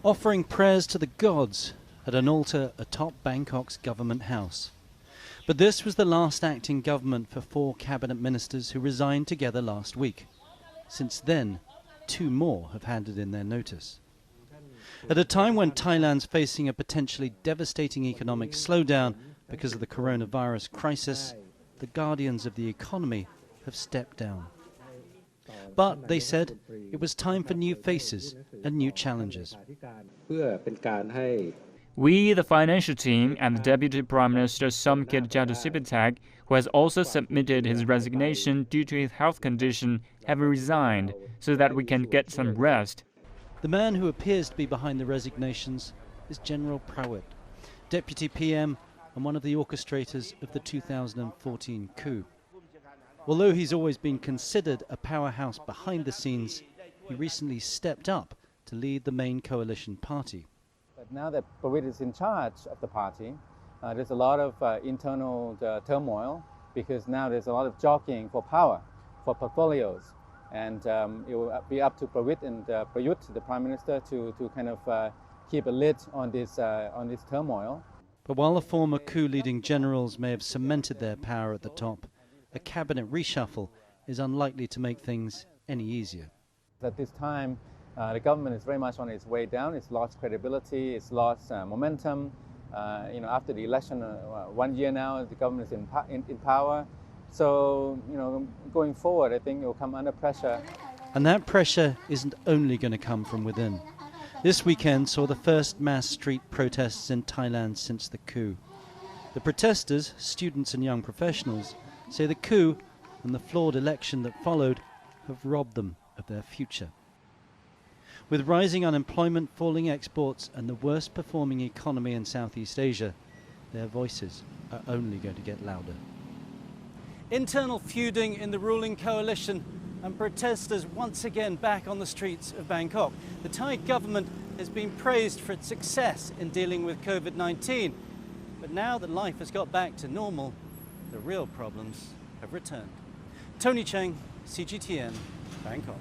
offering prayers to the gods at an altar atop Bangkok's government house. But this was the last act in government for 4 cabinet ministers who resigned together last week. Since then, 2 more have handed in their notice. At a time when Thailand's facing a potentially devastating economic slowdown because of the coronavirus crisis, the guardians of the economy have stepped down. But they said it was time for new faces and new challenges. We, the financial team, and the Deputy Prime Minister Somkit Jatusipitak, who has also submitted his resignation due to his health condition, have resigned so that we can get some rest. The man who appears to be behind the resignations is General Prayut, Deputy PM and one of the orchestrators of the 2014 coup. Although he's always been considered a powerhouse behind the scenes, he recently stepped up to lead the main coalition party. But now that Prayut is in charge of the party, there's a lot of internal turmoil, because now there's a lot of jockeying for power, for portfolios. And it will be up to Prayut and Prayut, the Prime Minister, to kind of keep a lid on this turmoil. But while the former coup-leading generals may have cemented their power at the top, a cabinet reshuffle is unlikely to make things any easier. At this time, the government is very much on its way down. It's lost credibility, it's lost momentum. After the election, 1 year now, the government is in power. So, going forward, I think it will come under pressure. And that pressure isn't only going to come from within. This weekend saw the first mass street protests in Thailand since the coup. The protesters, students and young professionals, say the coup and the flawed election that followed have robbed them of their future. With rising unemployment, falling exports and the worst performing economy in Southeast Asia, their voices are only going to get louder. Internal feuding in the ruling coalition and protesters once again back on the streets of Bangkok. The Thai government has been praised for its success in dealing with COVID-19. But now that life has got back to normal, the real problems have returned. Tony Cheng, CGTN, Bangkok.